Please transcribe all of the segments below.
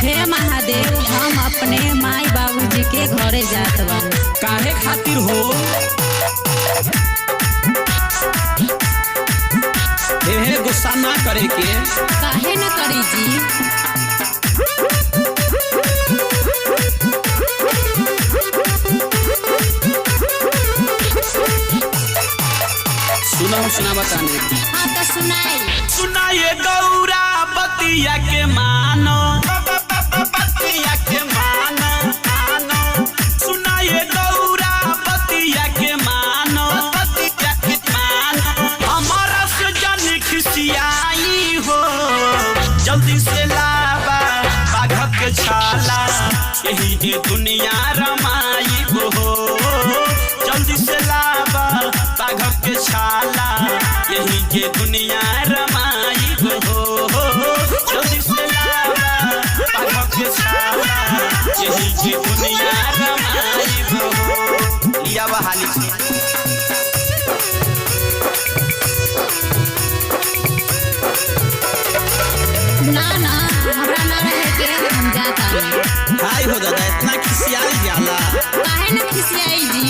हे महादेव, हम अपने माई बाबूजी के घरे जात बानी। काहे खातिर हो? हे गुस्सा ना करे के। काहे न करी जी? सुना बताने। हाँ तो सुनाइए गौरा बतिया के मानो, बतिया के मानो, सुनाइए गौरा बतिया के मानो, बतिया के मानो। हमारा से जान खिसियाई हो, जल्दी से लावा बाघ के छाला, यही के दुनिया रमाई हो। जल्दी से लावा बाघ के छाला, यही के दुनिया रमाई हो। जल्दी से लावा बाघ के छाला, यही के दुनिया रमाई हो। लिया बहाली से ना हमरा ना रहे के, हम जाता नहीं। हाय हो दादा, इतना खिसियाई जाला। काहे न खिसियाई जी?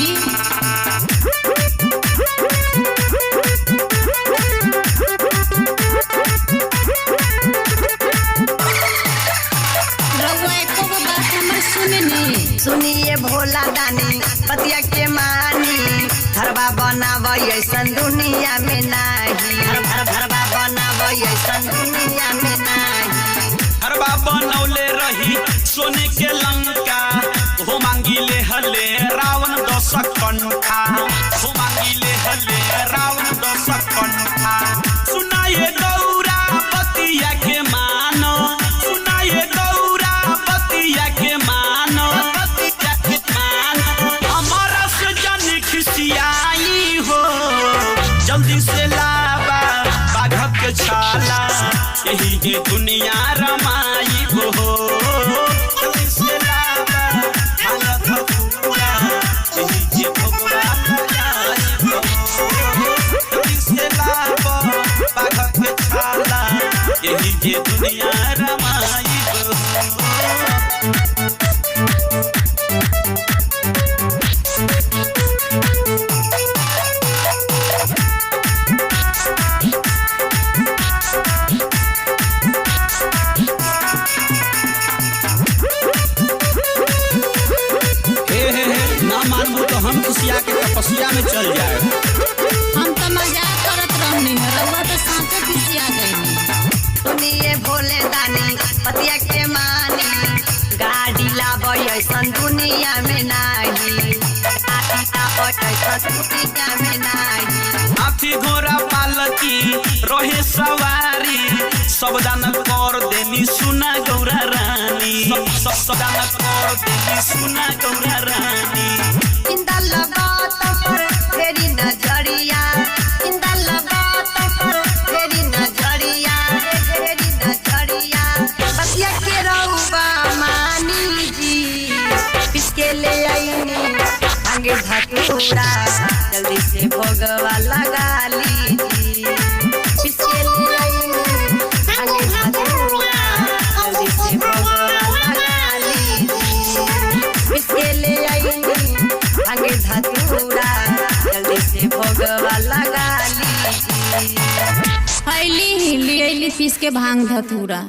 सुनिए भोला दानी बतिया के मानी, घरबा बनाव ऐसन दुनिया में नाही। घरबा बनाव ऐसन दुनिया में नाही। घरबा बनौले रही सोने के लंका, हो मांगिले हले रावण 10 कंठा, हो मांगिले हले रावण 10 कंठा। सुनाइए गौरा बतिया के मानो, सुनाइए गौरा बतिया के मानो, बतिया के मानो। हमारा से जान खिसियाई हो, जल्दी से लावा बाघ के छाला, यही के दुनिया रमाई हो। जल्दी से लावा हालत पूरा, यही के भगवा लगाई हो। जल्दी से लावा बाघ के छाला, यही के दुनिया रमाई हो। ना मानबू तो हम खुशिया के तपस्या में चल जाए। हम तो मजाक करत रहनी है, रउआ तो साँचे खिसिया गई। सुनिए भोले दानी बतिया के मानी, गाड़ी लाव ऐसन दुनिया में नाही। दुनिया में नाही। हाथी घोड़ा पालकी रहे सवारी, सब दान कर देनी सुना गौरा रानी, सब दान कर देनी सुना गौरा रानी। इंदा लगात पर तेरी नजरिया, इंदा लगात पर तेरी नजरिया, तेरी नजरिया। बतिया के रउबा मानी जी, पिसके ले आईनी भांगे धतूरा, जल्दी से भोगवा लगा लीजी। पिसके ले आईनी भांगे धतूरा, जल्दी से भोगवा लगा लीजी। पिसके ले आईनी भांगे धतूरा, जल्दी से भोगवा लगा लीजी। हैली हिली पीस के भांग धतूरा।